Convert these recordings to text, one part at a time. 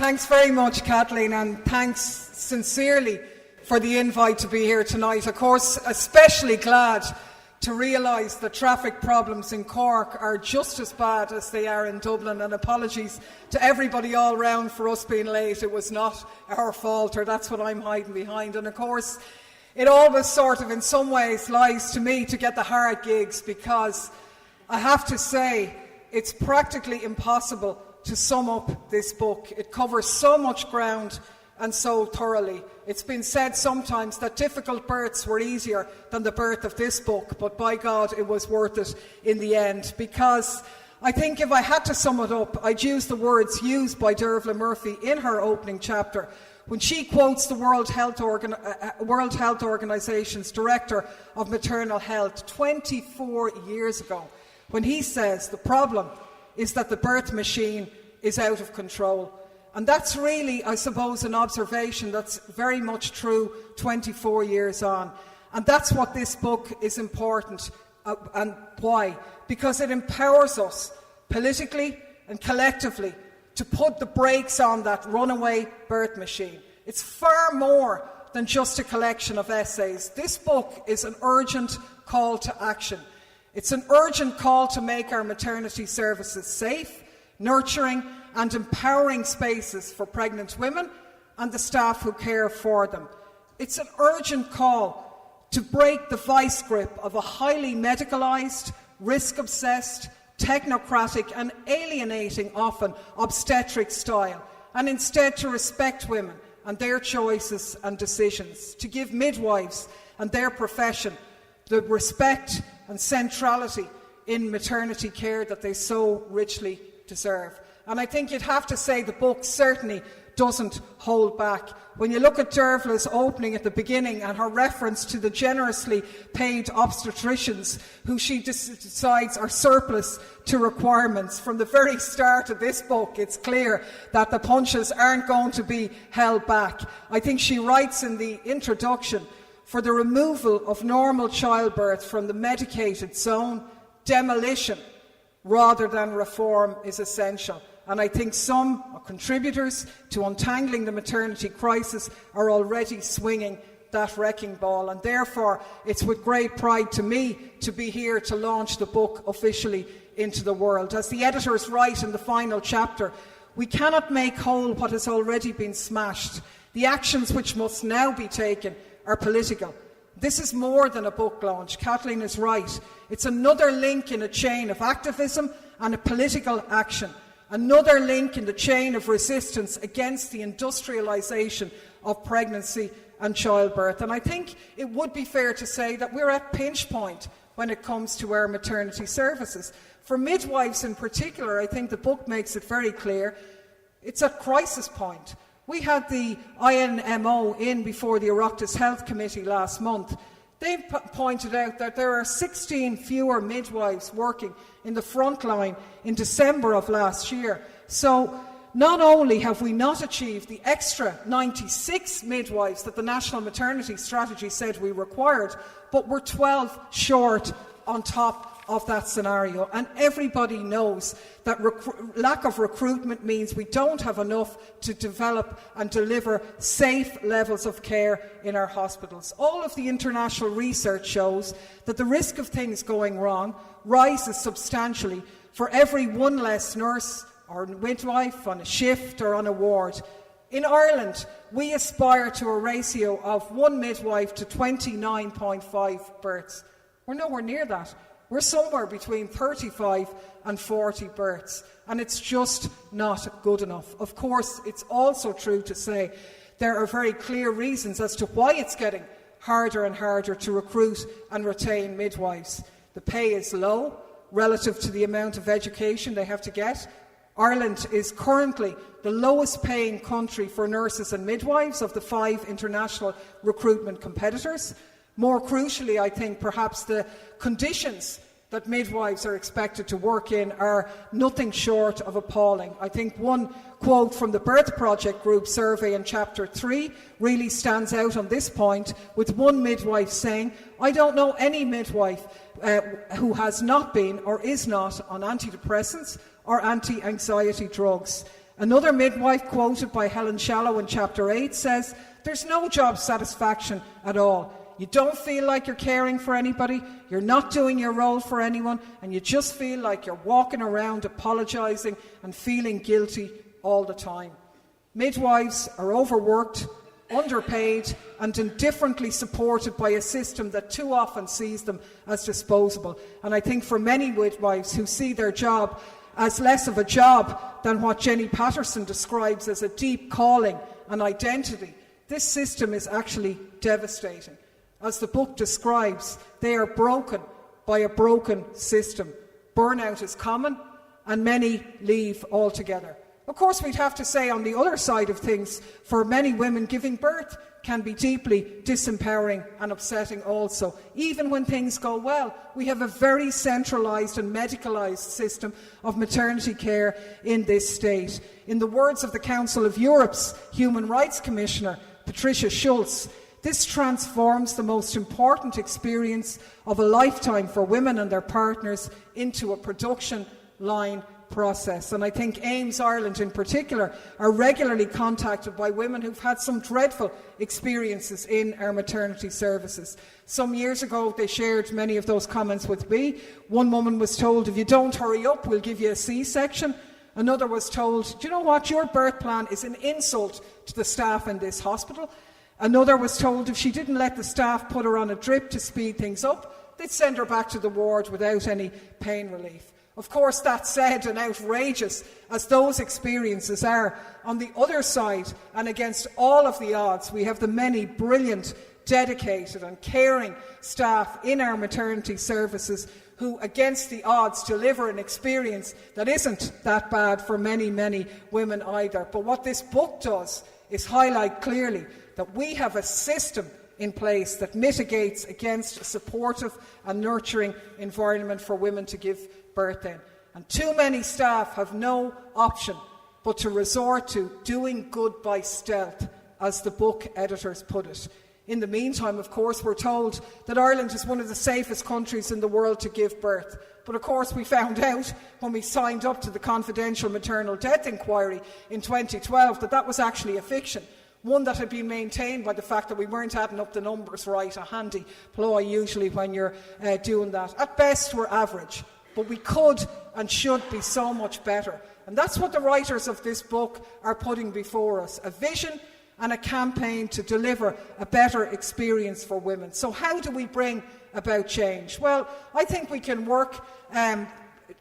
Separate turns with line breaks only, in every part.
Thanks very much, Kathleen, and thanks sincerely for the invite to be here tonight. Of course, especially glad to realise that traffic problems in Cork are just as bad as they are in Dublin, and apologies to everybody all round for us being late. It was not our fault, or that's what I'm hiding behind. And of course, it always sort of in some ways lies to me to get the hard gigs, because I have to say it's practically impossible to sum up this book. It covers so much ground and so thoroughly. It's been said sometimes that difficult births were easier than the birth of this book, but by God, it was worth it in the end, because I think if I had to sum it up, I'd use the words used by Dervla Murphy in her opening chapter when she quotes the World Health Organization's Director of Maternal Health 24 years ago, when he says the problem is that the birth machine is out of control. And that's really, I suppose, an observation that's very much true 24 years on. And that's what this book is important. And why? Because it empowers us politically and collectively to put the brakes on that runaway birth machine. It's far more than just a collection of essays. This book is an urgent call to action. It's an urgent call to make our maternity services safe, nurturing and empowering spaces for pregnant women and the staff who care for them. It's an urgent call to break the vice grip of a highly medicalised, risk-obsessed, technocratic and alienating often obstetric style, and instead to respect women and their choices and decisions, to give midwives and their profession the respect and centrality in maternity care that they so richly deserve. And I think you'd have to say the book certainly doesn't hold back. When you look at Dervla's opening at the beginning and her reference to the generously paid obstetricians who she decides are surplus to requirements, from the very start of this book it's clear that the punches aren't going to be held back. I think she writes in the introduction, for the removal of normal childbirth from the medicated zone, demolition rather than reform is essential. And I think some contributors to untangling the maternity crisis are already swinging that wrecking ball, and therefore it's with great pride to me to be here to launch the book officially into the world. As the editors write in the final chapter, we cannot make whole what has already been smashed. The actions which must now be taken are political. This is more than a book launch. Kathleen is right. It's another link in a chain of activism and a political action. Another link in the chain of resistance against the industrialisation of pregnancy and childbirth. And I think it would be fair to say that we're at pinch point when it comes to our maternity services. For midwives in particular, I think the book makes it very clear, it's at crisis point. We had the INMO in before the Oireachtas Health Committee last month. They pointed out that there are 16 fewer midwives working in the front line in December of last year. So not only have we not achieved the extra 96 midwives that the National Maternity Strategy said we required, but we're 12 short on top of that scenario. And everybody knows that lack of recruitment means we don't have enough to develop and deliver safe levels of care in our hospitals. All of the international research shows that the risk of things going wrong rises substantially for every one less nurse or midwife on a shift or on a ward. In Ireland, we aspire to a ratio of 1 midwife to 29.5 births. We're nowhere near that. We're somewhere between 35 and 40 births, and it's just not good enough. Of course, it's also true to say there are very clear reasons as to why it's getting harder and harder to recruit and retain midwives. The pay is low relative to the amount of education they have to get. Ireland is currently the lowest paying country for nurses and midwives of the 5 international recruitment competitors. More crucially, I think perhaps the conditions that midwives are expected to work in are nothing short of appalling. I think one quote from the Birth Project Group survey in Chapter 3 really stands out on this point, with one midwife saying, "I don't know any midwife who has not been or is not on antidepressants or anti-anxiety drugs." Another midwife, quoted by Helen Shallow in Chapter 8, says, "There's no job satisfaction at all. You don't feel like you're caring for anybody, you're not doing your role for anyone, and you just feel like you're walking around apologising and feeling guilty all the time." Midwives are overworked, underpaid, and indifferently supported by a system that too often sees them as disposable. And I think for many midwives who see their job as less of a job than what Jenny Patterson describes as a deep calling and identity, this system is actually devastating. As the book describes, they are broken by a broken system. Burnout is common, and many leave altogether. Of course, we'd have to say on the other side of things, for many women, giving birth can be deeply disempowering and upsetting also. Even when things go well, we have a very centralised and medicalised system of maternity care in this state. In the words of the Council of Europe's Human Rights Commissioner, Patricia Schulz, this transforms the most important experience of a lifetime for women and their partners into a production line process. And I think AIMS Ireland in particular are regularly contacted by women who've had some dreadful experiences in our maternity services. Some years ago they shared many of those comments with me. One woman was told, "If you don't hurry up, we'll give you a C-section." Another was told, "Do you know what, your birth plan is an insult to the staff in this hospital." Another was told if she didn't let the staff put her on a drip to speed things up, they'd send her back to the ward without any pain relief. Of course, that said, and outrageous as those experiences are, on the other side, and against all of the odds, we have the many brilliant, dedicated and caring staff in our maternity services who, against the odds, deliver an experience that isn't that bad for many, many women either. But what this book does is highlight clearly that we have a system in place that mitigates against a supportive and nurturing environment for women to give birth in. And too many staff have no option but to resort to doing good by stealth, as the book editors put it. In the meantime, of course, we're told that Ireland is one of the safest countries in the world to give birth. But of course we found out when we signed up to the confidential maternal death inquiry in 2012 that that was actually a fiction. One that had been maintained by the fact that we weren't adding up the numbers right, a handy ploy usually when you're doing that. At best, we're average, but we could and should be so much better. And that's what the writers of this book are putting before us, a vision and a campaign to deliver a better experience for women. So how do we bring about change? Well, I think we can work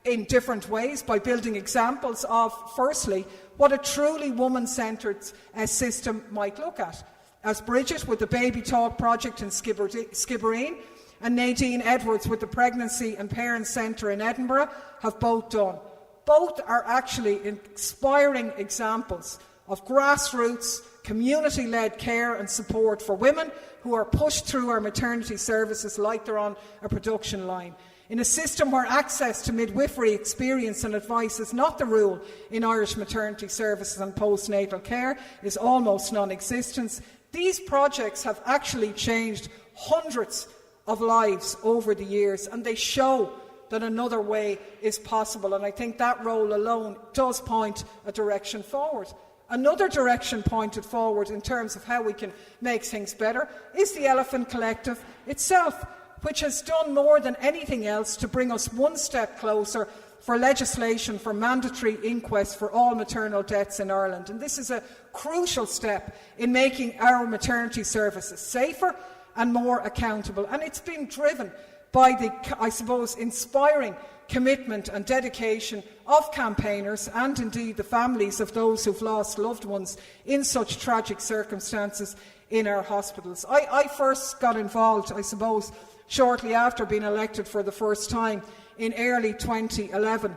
in different ways by building examples of, firstly, what a truly woman-centred system might look at. As Bridget with the Baby Talk project in Skibbereen and Nadine Edwards with the Pregnancy and Parents Centre in Edinburgh have both done. Both are actually inspiring examples of grassroots, community-led care and support for women who are pushed through our maternity services like they're on a production line. In a system where access to midwifery experience and advice is not the rule in Irish maternity services and postnatal care, is almost non-existent, these projects have actually changed hundreds of lives over the years, and they show that another way is possible. And I think that role alone does point a direction forward. Another direction pointed forward in terms of how we can make things better is the Elephant Collective itself, which has done more than anything else to bring us one step closer for legislation for mandatory inquests for all maternal deaths in Ireland. And this is a crucial step in making our maternity services safer and more accountable. And it's been driven by the, I suppose, inspiring commitment and dedication of campaigners and indeed the families of those who've lost loved ones in such tragic circumstances in our hospitals. I first got involved, I suppose, shortly after being elected for the first time in early 2011,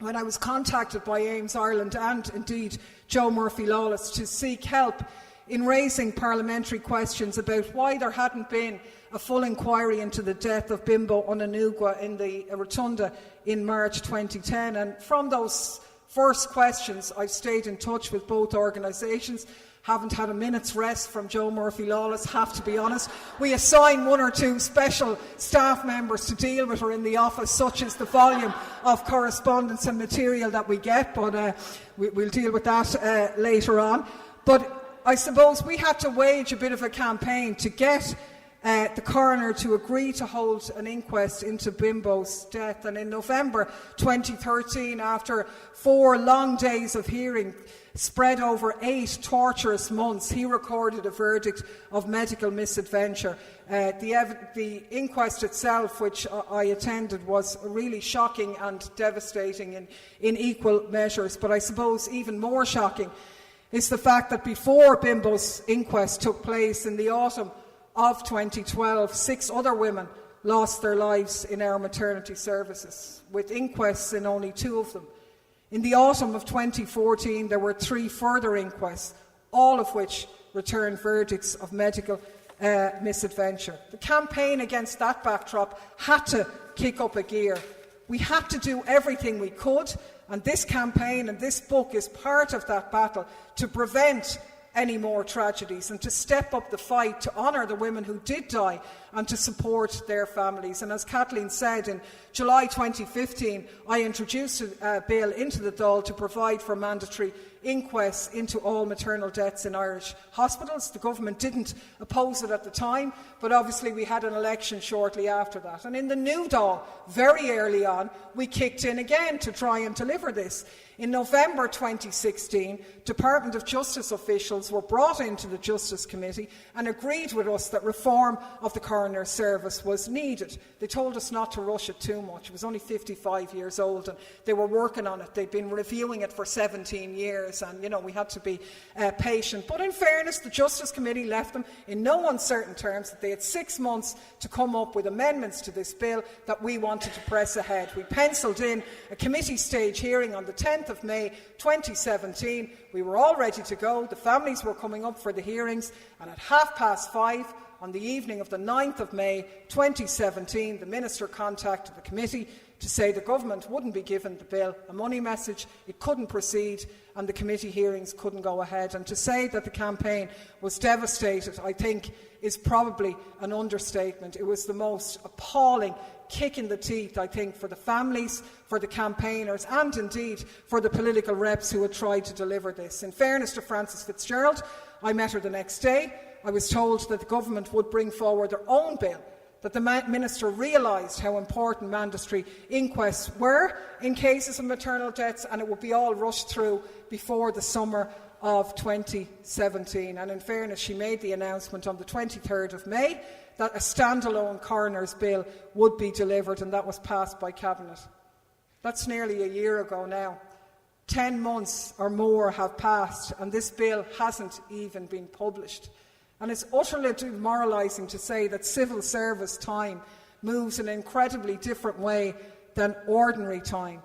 when I was contacted by AIMS Ireland and indeed Joe Murphy-Lawless to seek help in raising parliamentary questions about why there hadn't been a full inquiry into the death of Bimbo Onanugwa in the Rotunda in March 2010. And from those first questions, I've stayed in touch with both organisations, Haven't had a minute's rest from Joe Murphy-Lawless, have to be honest. We assign 1 or 2 special staff members to deal with her in the office, such as the volume of correspondence and material that we get, but we'll deal with that later on. But I suppose we had to wage a bit of a campaign to get the coroner to agree to hold an inquest into Bimbo's death. And in November 2013, after 4 long days of hearing spread over 8 torturous months, he recorded a verdict of medical misadventure. The inquest itself, which I attended, was really shocking and devastating in equal measures. But I suppose even more shocking is the fact that before Bimbo's inquest took place in the autumn of 2012, 6 other women lost their lives in our maternity services, with inquests in only 2 of them. In the autumn of 2014, there were 3 further inquests, all of which returned verdicts of medical misadventure. The campaign against that backdrop had to kick up a gear. We had to do everything we could, and this campaign and this book is part of that battle to prevent any more tragedies and to step up the fight to honour the women who did die and to support their families. And as Kathleen said, in July 2015, I introduced a bill into the Dáil to provide for mandatory inquests into all maternal deaths in Irish hospitals. The government didn't oppose it at the time, but obviously we had an election shortly after that. And in the new Dáil, very early on, we kicked in again to try and deliver this. In November 2016, Department of Justice officials were brought into the Justice Committee and agreed with us that reform of the Coroner's Service was needed. They told us not to rush it too much. It was only 55 years old and they were working on it. They'd been reviewing it for 17 years and, we had to be patient. But in fairness, the Justice Committee left them in no uncertain terms that they had 6 months to come up with amendments to this bill that we wanted to press ahead. We pencilled in a committee stage hearing on the 10th of May 2017. We were all ready to go. The families were coming up for the hearings, and at 5:30 on the evening of the 9th of May 2017, the Minister contacted the committee to say the government wouldn't be given the bill a money message, it couldn't proceed, and the committee hearings couldn't go ahead. And to say that the campaign was devastated, I think, is probably an understatement. It was the most appalling kick in the teeth, I think, for the families, for the campaigners, and indeed for the political reps who had tried to deliver this. In fairness to Frances Fitzgerald, I met her the next day. I was told that the government would bring forward their own bill, that the Minister realised how important mandatory inquests were in cases of maternal deaths, and it would be all rushed through before the summer of 2017. And in fairness, she made the announcement on the 23rd of May that a standalone coroner's bill would be delivered, and that was passed by Cabinet. That's nearly a year ago now. 10 months or more have passed, and this bill hasn't even been published. And it's utterly demoralising to say that civil service time moves in an incredibly different way than ordinary time.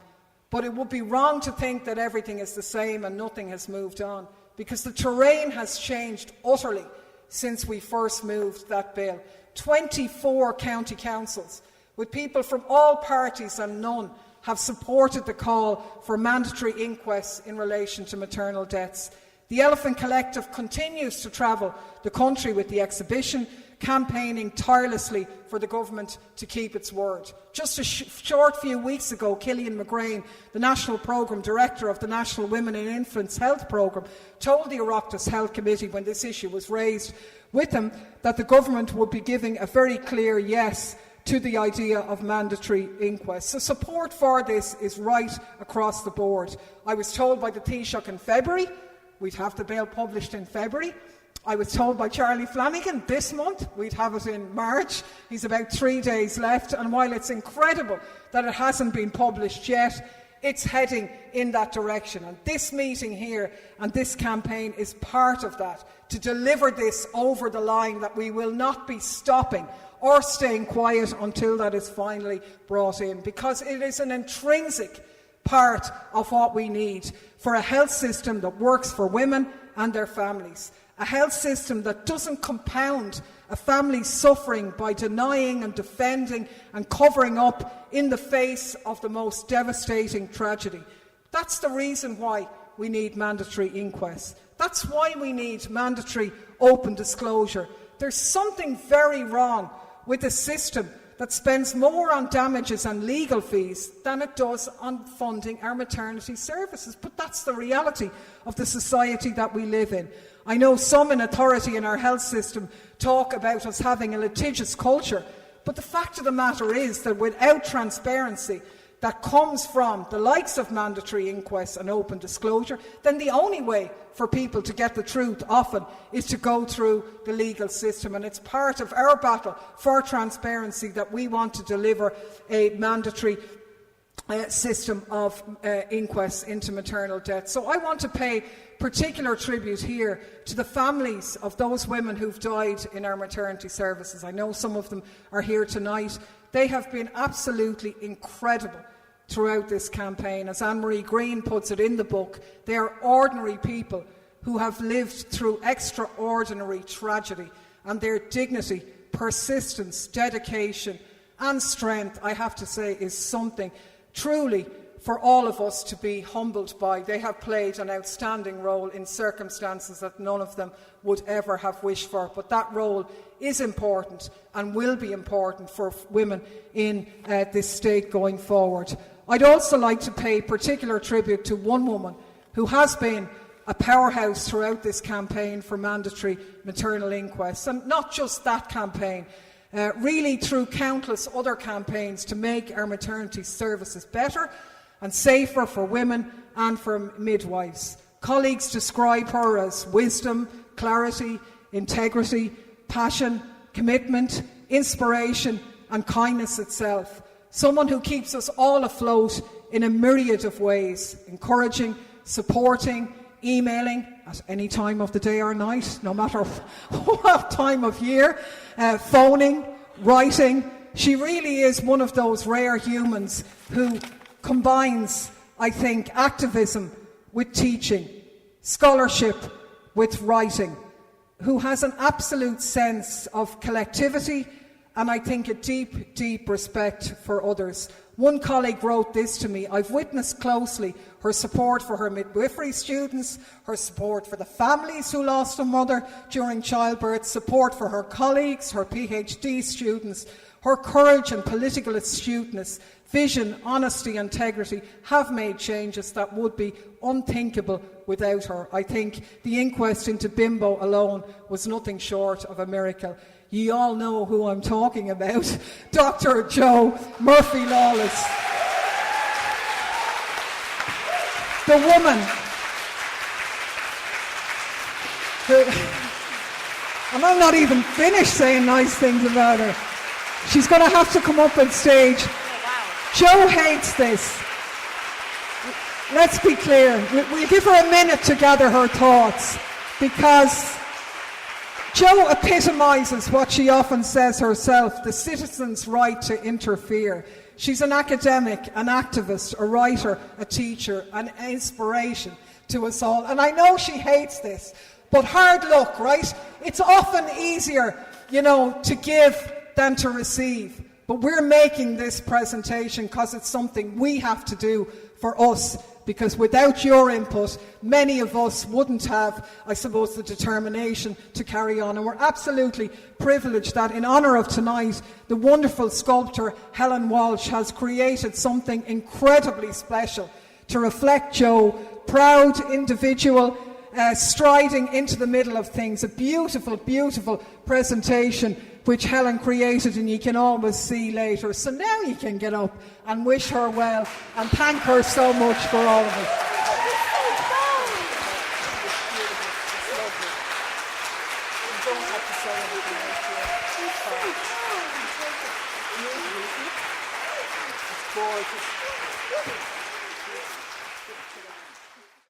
But it would be wrong to think that everything is the same and nothing has moved on, because the terrain has changed utterly since we first moved that bill. 24 county councils, with people from all parties and none, have supported the call for mandatory inquests in relation to maternal deaths. The Elephant Collective continues to travel the country with the exhibition, campaigning tirelessly for the government to keep its word. Just a short few weeks ago, Cillian McGrain, the National Programme Director of the National Women and Infants Health Programme, told the Oireachtas Health Committee when this issue was raised with him that the government would be giving a very clear yes to the idea of mandatory inquests. So support for this is right across the board. I was told by the Taoiseach in February we'd have the bill published in February. I was told by Charlie Flanagan this month we'd have it in March. He's about 3 days left, and while it's incredible that it hasn't been published yet, it's heading in that direction. And this meeting here and this campaign is part of that, to deliver this over the line, that we will not be stopping or staying quiet until that is finally brought in, because it is an intrinsic part of what we need for a health system that works for women and their families. A health system that doesn't compound a family's suffering by denying and defending and covering up in the face of the most devastating tragedy. That's the reason why we need mandatory inquests. That's why we need mandatory open disclosure. There's something very wrong with a system that spends more on damages and legal fees than it does on funding our maternity services. But that's the reality of the society that we live in. I know some in authority in our health system talk about us having a litigious culture, but the fact of the matter is that without transparency that comes from the likes of mandatory inquests and open disclosure, then the only way for people to get the truth often is to go through the legal system. And it's part of our battle for transparency that we want to deliver a mandatory system of inquests into maternal death. So I want to pay particular tribute here to the families of those women who've died in our maternity services. I know some of them are here tonight. They have been absolutely incredible throughout this campaign. As Anne-Marie Green puts it in the book, they are ordinary people who have lived through extraordinary tragedy, and their dignity, persistence, dedication and strength, I have to say, is something truly for all of us to be humbled by. They have played an outstanding role in circumstances that none of them would ever have wished for. But that role is important and will be important for women in this state going forward. I'd also like to pay particular tribute to one woman who has been a powerhouse throughout this campaign for mandatory maternal inquests, and not just that campaign, really through countless other campaigns to make our maternity services better and safer for women and for midwives. Colleagues describe her as wisdom, clarity, integrity, passion, commitment, inspiration and kindness itself. Someone who keeps us all afloat in a myriad of ways, encouraging, supporting, emailing at any time of the day or night, no matter what time of year, phoning, writing. She really is one of those rare humans who combines, I think, activism with teaching, scholarship with writing, who has an absolute sense of collectivity and I think a deep, deep respect for others. One colleague wrote this to me: I've witnessed closely her support for her midwifery students, her support for the families who lost a mother during childbirth, support for her colleagues, her PhD students. Her courage and political astuteness, vision, honesty, integrity have made changes that would be unthinkable without her. I think the inquest into Bimbo alone was nothing short of a miracle. You all know who I'm talking about, Dr. Jo Murphy-Lawless. The woman who, and I'm not even finished saying nice things about her. She's going to have to come up on stage.
Oh, wow.
Jo hates this. Let's be clear. We'll give her a minute to gather her thoughts, because Jo epitomises what she often says herself: the citizen's right to interfere. She's an academic, an activist, a writer, a teacher, an inspiration to us all. And I know she hates this, but hard luck, right? It's often easier, to give than to receive. But we're making this presentation because it's something we have to do for us, because without your input, many of us wouldn't have, I suppose, the determination to carry on. And we're absolutely privileged that in honour of tonight, the wonderful sculptor Helen Walsh has created something incredibly special to reflect Jo, proud individual, striding into the middle of things. A beautiful, beautiful presentation which Helen created, and you can always see later. So now you can get up and wish her well and thank her so much for all of it. It's gorgeous.